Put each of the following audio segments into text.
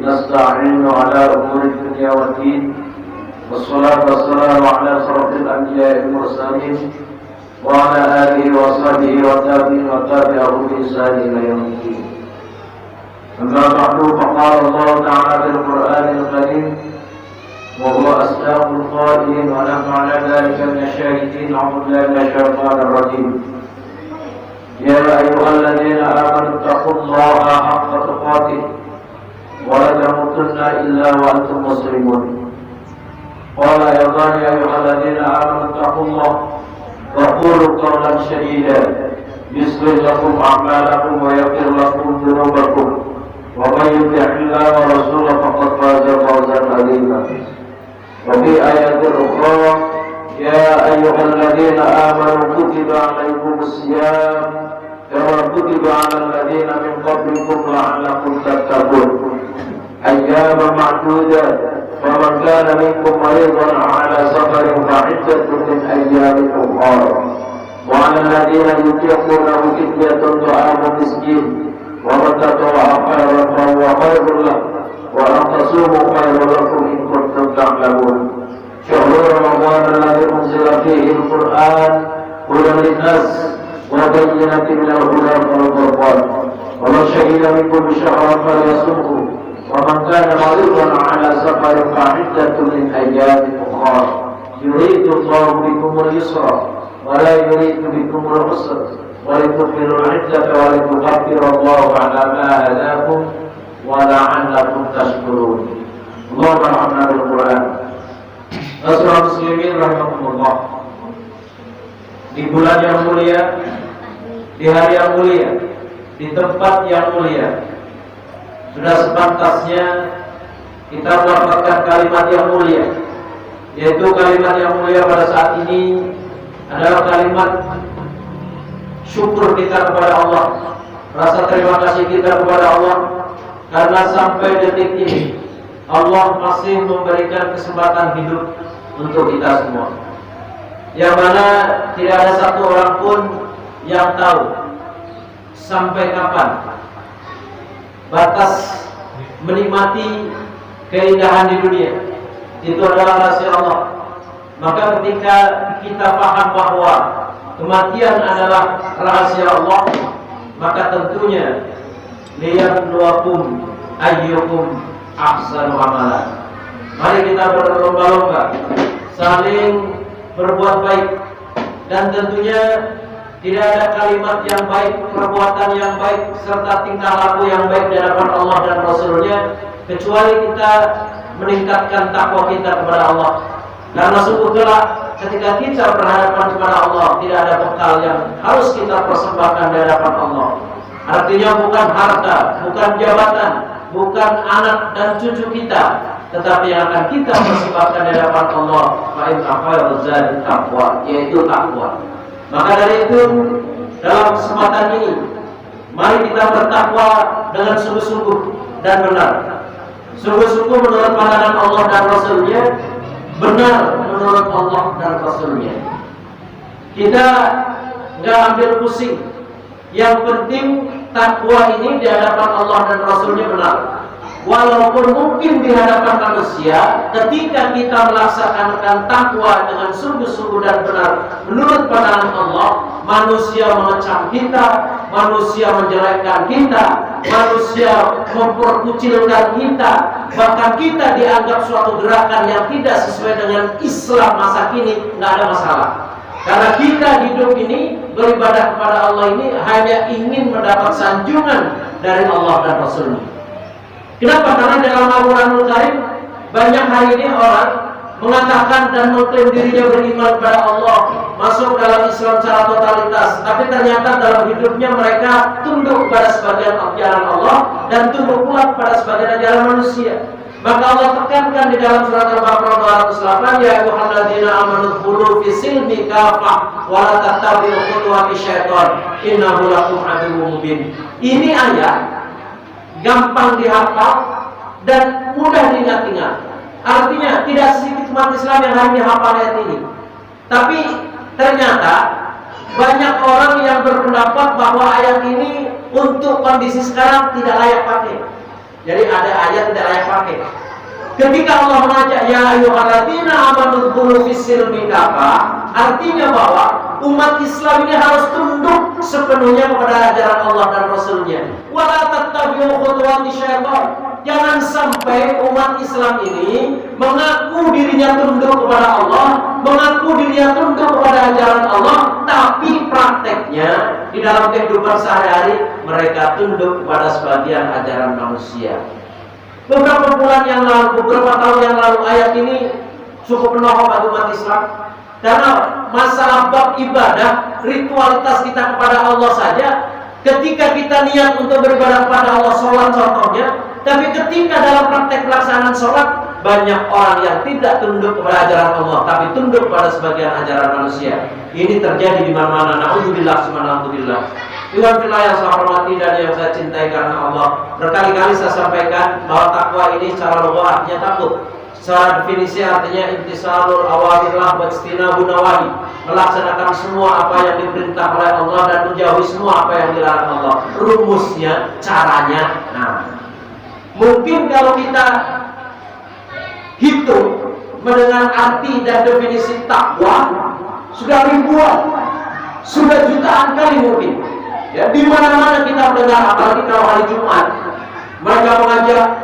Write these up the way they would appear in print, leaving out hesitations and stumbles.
نستعين على أمور الدنيا والدين والصلاة والسلام على أشرف الأنبياء المرسلين وعلى آله وصحبه والتابعين وتابعهم بإحسان إلى يوم الدين. أما بعد فقال الله تعالى في القرآن الكريم وهو أصدق القائلين ونحن على ذلك من الشاهدين. أعوذ بالله من الشيطان الرجيم. يا أيها الذين آمنوا اتقوا الله حق تقاته ولا تموتن إلا وأنتم مسلمون. قال أيضا يا أيها الذين آمنوا اتقوا الله وقولوا قولا سديدا يصلح لكم أعمالكم ويغفر لكم ذنوبكم ومن يطع الله ورسوله فقد فاز فوزا عظيما. وفي آية أخرى يا أيها الذين آمنوا كتب عليكم الصيام كما كتب على الذين من قبلكم لعلكم تتقون أياما معدودة فمن كان منكم مريضا على سفر فعدة من أيام أخرى وعلى الذين يطيقونه فدية طعام مسكين ومن تطوع خيرا فهو خير له وأن تصوموا خير لكم إن كنتم تعلمون. شهر رمضان الذي أنزل فيه القرآن هدى للناس وبينة من الهدى والفرقان ومن شهد منكم الشهر فليصمه ومن كان مريضا على سفر فعدة من أيام أخرى يريد الله بكم اليسر ولا يريد بكم العسر ولتكملوا العدة ولتكبروا الله على ما هداكم ولعلكم تشكرون. اللهم ارحمنا بالقرآن. Rasulullah muslimin rahimahumullah. Di bulan yang mulia, di hari yang mulia, di tempat yang mulia, sudah sepantasnya kita mendapatkan kalimat yang mulia, yaitu kalimat yang mulia pada saat ini adalah kalimat syukur kita kepada Allah, rasa terima kasih kita kepada Allah karena sampai detik ini Allah masih memberikan kesempatan hidup untuk kita semua, yang mana tidak ada satu orang pun yang tahu sampai kapan batas menikmati keindahan di dunia. Itu adalah rahasia Allah. Maka ketika kita paham bahwa kematian adalah rahasia Allah, maka tentunya liyabluwakum ayyukum ahsanu amalan. Mari kita berlomba-lomba saling berbuat baik, dan tentunya tidak ada kalimat yang baik, perbuatan yang baik, serta tingkah laku yang baik di hadapan Allah dan Rasulnya kecuali kita meningkatkan takwa kita kepada Allah. Karena sungguh kelak ketika kita berhadapan kepada Allah tidak ada bekal yang harus kita persembahkan di hadapan Allah. Artinya bukan harta, bukan jabatan, bukan anak dan cucu kita, tetapi yang akan kita persembahkan di hadapan Allah fa'inna khairaz zadi taqwa, yaitu takwa. Maka dari itu dalam kesempatan ini mari kita bertakwa dengan sungguh-sungguh dan benar. Sungguh-sungguh menurut pandangan Allah dan Rasulnya, benar menurut Allah dan Rasulnya. Kita nggak ambil pusing. Yang penting takwa ini di hadapan Allah dan Rasulnya benar. Walaupun mungkin di hadapan manusia, ketika kita melaksanakan takwa dengan sungguh-sungguh dan benar menurut pandangan Allah, manusia mengecam kita, manusia menjelekkan kita, manusia memperkucilkan kita, bahkan kita dianggap suatu gerakan yang tidak sesuai dengan Islam masa kini, nggak ada masalah. Karena kita hidup ini beribadah kepada Allah ini hanya ingin mendapat sanjungan dari Allah dan Rasulnya. Kenapa? Karena dalam Al-Quranul Karim banyak hari ini orang mengatakan dan mengklaim dirinya beriman kepada Allah, masuk dalam Islam secara totalitas, tapi ternyata dalam hidupnya mereka tunduk kepada sebagian ajaran Allah dan tunduk pula kepada sebagian ajaran manusia. Maka Allah tekankan di dalam surat Al-Baqarah 208, ya ayyuhalladzina amanu dkhulu fis silmi kafah wa la tattabi'u khutuwati syaitan innahu lakum aduwwun mubin. Ini ayat gampang dihafal dan mudah diingat-ingat. Artinya tidak sedikit umat Islam yang hanya hafal ayat ini. Tapi ternyata banyak orang yang berpendapat bahwa ayat ini untuk kondisi sekarang tidak layak pakai. Jadi ada ayat tidak layak pakai. Ketika Allah mengajak ya ayyuhalladzina amanu dzkuru fis-silmi kafa, artinya bahwa umat Islam ini harus tunduk sepenuhnya kepada ajaran Allah dan Rasul-Nya. Wala tattabi'u khutuwati syaitan. Jangan sampai umat Islam ini mengaku dirinya tunduk kepada Allah, mengaku dirinya tunduk kepada ajaran Allah, tapi prakteknya di dalam kehidupan sehari-hari mereka tunduk kepada sebagian ajaran manusia. Beberapa bulan yang lalu, beberapa tahun yang lalu, ayat ini cukup menohok bagi umat Islam. Karena masalah bab ibadah, ritualitas kita kepada Allah saja, ketika kita niat untuk beribadah kepada Allah, sholat contohnya, tapi ketika dalam praktek pelaksanaan sholat, banyak orang yang tidak tunduk kepada ajaran Allah, tapi tunduk pada sebagian ajaran manusia. Ini terjadi di mana-mana. Na'udzubillah, subhanallah. Iwan fillah yang saya hormati dan yang saya cintai karena Allah. Berkali-kali saya sampaikan bahwa takwa ini secara lugah artinya takut. Secara definisi artinya intisarul awamirlah wajtinabun nawahi, melaksanakan semua apa yang diperintah oleh Allah dan menjauhi semua apa yang dilarang Allah. Rumusnya, caranya. Nah, mungkin kalau kita hitung mendengar arti dan definisi takwa sudah ribuan, sudah jutaan kali mungkin. Ya, di mana-mana kita mendengar, apalagi kalau hari Jumat, mereka mengajak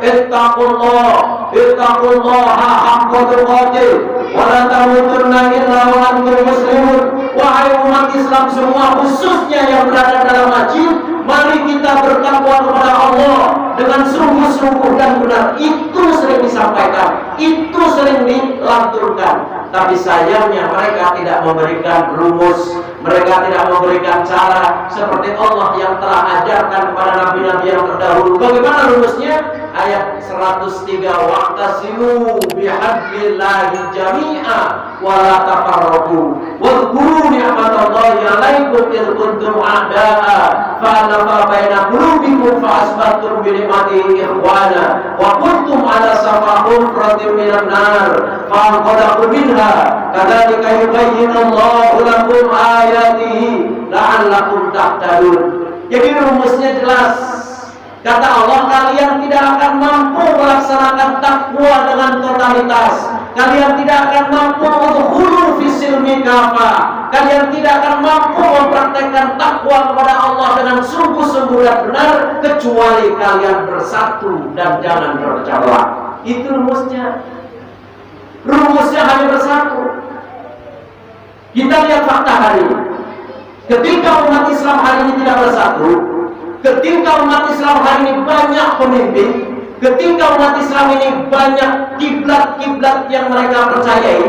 ittaqullaha haqqa tuqatih wa la tamutunna illa wa antum muslimun. Wahai umat Islam semua, khususnya yang berada dalam masjid, mari kita bertakwa kepada Allah dengan sungguh-sungguh dan benar. Itu sering disampaikan, itu sering dilanturkan. Tapi sayangnya mereka tidak memberikan rumus, mereka tidak memberikan cara seperti Allah yang telah ajarkan kepada nabi-nabi yang terdahulu. Bagaimana rumusnya? Ayat 103, wa'tasimu bihablillahi jami'a wa la tafarraqu wadhkuru ni'matallahi 'alaikum id kuntum a'da'a fa'alafa baina qulubikum fa'asbatum bi ni'matihi ikhwana wa kuntum 'ala safa hufratin minan nar fa'anqadhakum minha kadzalika yubayyinullahu lakum ayatihi la'allakum tahtadun. Jadi rumusnya jelas. Kata Allah, kalian tidak akan mampu melaksanakan takwa dengan totalitas. Kalian tidak akan mampu untuk hulu fisilmi kafa. Kalian tidak akan mampu mempraktekkan takwa kepada Allah dengan sungguh-sungguh dan benar, kecuali kalian bersatu dan jangan berpecah belah. Itu rumusnya. Rumusnya hanya bersatu. Kita lihat fakta hari ini. Ketika umat Islam hari ini tidak bersatu, ketika umat Islam hari ini banyak pemimpin, ketika umat Islam ini banyak kiblat-kiblat yang mereka percayai,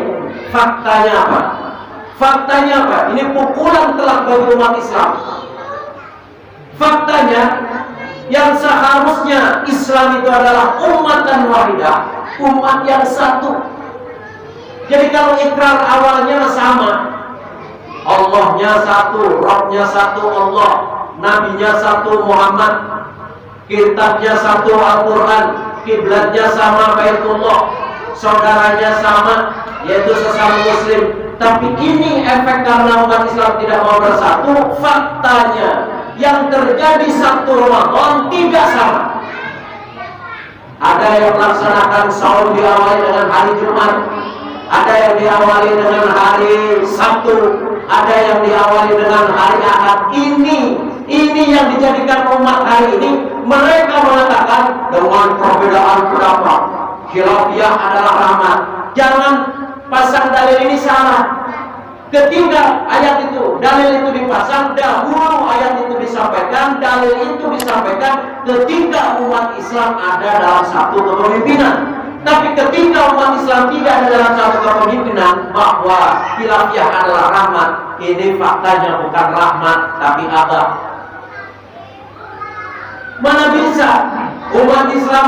faktanya apa? Faktanya apa? Ini pukulan telak bagi umat Islam. Faktanya, yang seharusnya Islam itu adalah ummatan wahidah, umat yang satu. Jadi kalau ikrar awalnya sama, Allahnya satu, Rabbnya satu Allah, Nabinya satu Muhammad, kitabnya satu Al-Quran, kiblatnya sama Baitullah, saudaranya sama, yaitu sesama Muslim. Tapi ini efek karena umat Islam tidak mau bersatu. Faktanya yang terjadi Sabtu Ramadan tidak sama. Ada yang melaksanakan saum diawali dengan hari Jumat, ada yang diawali dengan hari Sabtu, ada yang diawali dengan hari Ahad. Ini yang dijadikan umat hari ini. Mereka mengatakan dengan perbedaan pendapat, khilafiyah adalah rahmat. Jangan pasang dalil ini salah. Ketika ayat itu, dalil itu dipasang, dahulu ayat itu disampaikan, dalil itu disampaikan ketika umat Islam ada dalam satu kepemimpinan. Tapi ketika umat Islam tidak ada dalam satu kepemimpinan, bahwa khilafiyah adalah rahmat, ini faktanya bukan rahmat tapi adab. Mana bisa umat Islam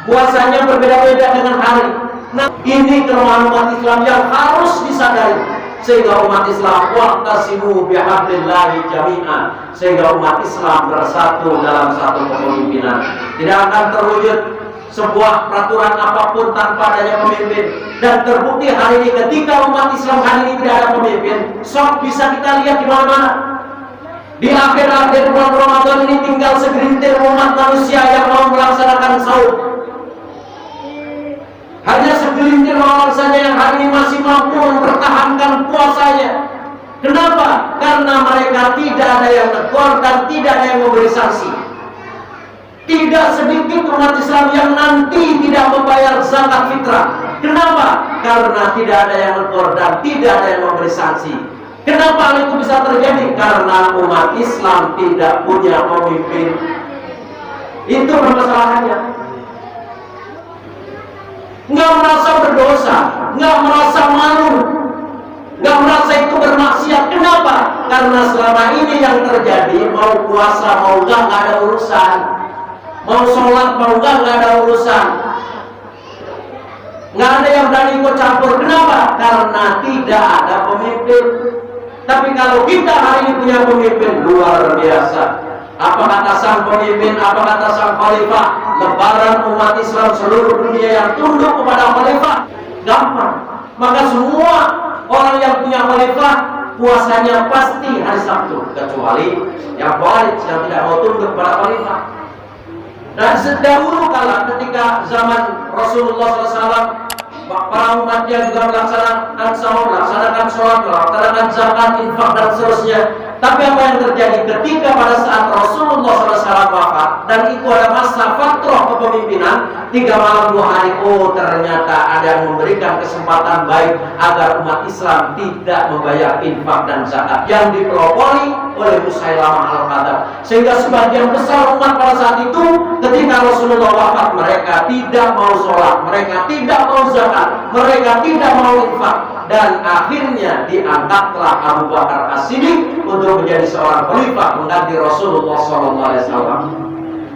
puasanya berbeda-beda dengan hari? Nah, ini kelemahan umat Islam yang harus disadari, sehingga umat Islam wa'tasimu bihablillahi jami'an, sehingga umat Islam bersatu dalam satu kepemimpinan. Tidak akan terwujud sebuah peraturan apapun tanpa adanya pemimpin. Dan terbukti hari ini ketika umat Islam hari ini tidak ada pemimpin, sok bisa kita lihat di mana-mana. Di akhir-akhir bulan Ramadan ini tinggal segelintir umat manusia yang mau melaksanakan saum. Hanya segelintir orang saja yang hari ini masih mampu mempertahankan puasanya. Kenapa? Karena mereka tidak ada yang tegur dan tidak ada yang memberi sanksi. Tidak sedikit umat Islam yang nanti tidak membayar zakat fitrah. Kenapa? Karena tidak ada yang tegur dan tidak ada yang memberi sanksi. Kenapa hal itu bisa terjadi? Karena umat Islam tidak punya pemimpin. Itu permasalahannya. Nggak merasa berdosa, nggak merasa malu, nggak merasa itu bermaksiat. Kenapa? Karena selama ini yang terjadi, mau puasa mau nggak ada urusan, mau sholat mau nggak ada urusan. Nggak ada yang berani ikut campur. Kenapa? Karena tidak ada pemimpin. Tapi kalau kita hari ini punya pemimpin, luar biasa. Apa kata sang pemimpin, apa kata sang khalifah? Lebaran umat Islam seluruh dunia yang tunduk kepada khalifah, gampang. Maka semua orang yang punya khalifah, puasanya pasti hari Sabtu, kecuali yang khawarij yang tidak mau tunduk kepada khalifah. Dan sedahulu kala ketika zaman Rasulullah SAW, para umatnya juga melaksanakan sahur, melaksanakan sholat, melaksanakan zakat, infak dan seterusnya. Tapi apa yang terjadi ketika pada saat Rasulullah SAW wafat, dan itu ada masa fatrah kepemimpinan 3 malam 2 hari, oh ternyata ada yang memberikan kesempatan baik agar umat Islam tidak membayar infak dan zakat yang dipelopori oleh Musailamah al-Kadzdzab. Sehingga sebagian besar umat pada saat itu ketika Rasulullah wafat, mereka tidak mau sholat, mereka tidak mau zakat, mereka tidak mau infak, dan akhirnya diangkatlah Abu Bakar As-Siddiq untuk menjadi seorang khalifah mengganti Rasulullah SAW.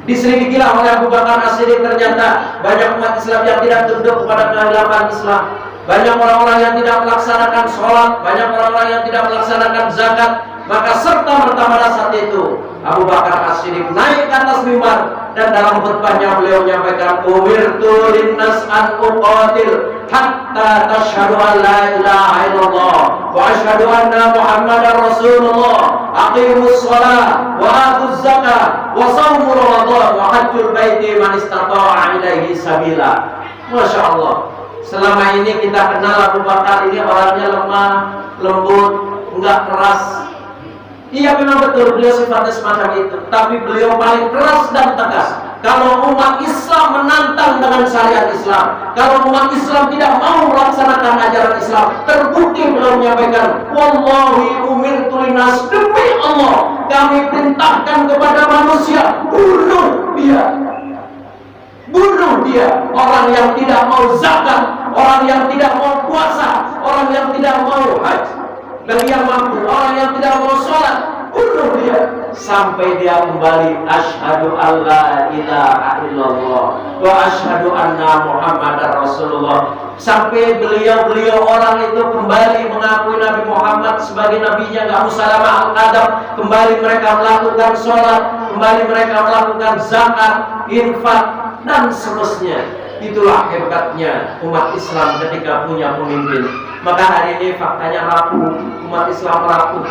Diselidikilah oleh Abu Bakar As-Siddiq, ternyata banyak umat Islam yang tidak tunduk kepada kekhilafan Islam, banyak orang-orang yang tidak melaksanakan sholat, banyak orang-orang yang tidak melaksanakan zakat. Maka serta-merta pada saat itu Abu Bakar As-Siddiq naik ke atas mimbar, dan dalam khutbahnya beliau menyampaikan, umirtu linnas an uqatil hatta tashhadu an la ilaha illallah wa ashhadu anna muhammadar rasulullah, aqimus shalah wa atuz zakah wa shaumu ramadan wa hajjul baiti man istata'a ilaihi sabila. Masya Allah, selama ini kita kenal Abu Bakar ini orangnya lemah, lembut, enggak keras. Iya, memang betul beliau sifatnya semacam itu, tapi beliau paling keras dan tegas. Kalau umat Islam menantang dengan syariat Islam, kalau umat Islam tidak mau melaksanakan ajaran Islam, terbukti beliau menyampaikan, wallahi umirtu linnas, demi Allah kami perintahkan kepada manusia, bunuh dia. Bunuh dia. Orang yang tidak mau zakat, orang yang tidak mau puasa, orang yang tidak mau haji, bagi yang mampu, orang yang tidak mau sholat, bunuh dia sampai dia kembali asyhadu alla ilaha illallah wa asyhadu anna muhammadar rasulullah. Sampai beliau orang itu kembali mengakui Nabi Muhammad sebagai nabinya, nggak Musailamah al-Kadzdzab. Kembali mereka melakukan sholat, kembali mereka melakukan zakat, infak dan seterusnya. Itulah hebatnya umat Islam ketika punya pemimpin. Maka hari ini faktanya rapuh, umat Islam rapuh,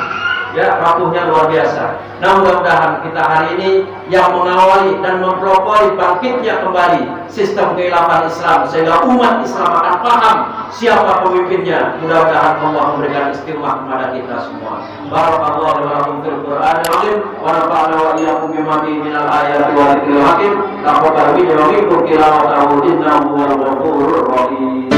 ya, rapuhnya luar biasa. Nah, mudah-mudahan kita hari ini yang mengawali dan mempelopori bangkitnya kembali sistem kekhilafan Islam, sehingga umat Islam akan paham siapa pemimpinnya. Mudah-mudahan Allah memberikan istiqomah kepada kita semua. Barakallahu wa lakum fil Qur'anil azim wa nafa'ana wa iyyakum bima fihi minal ayati wa dzikril hakim. Taqabbal minna wa minkum tilawatahu innahu huwal ghafurur rahim.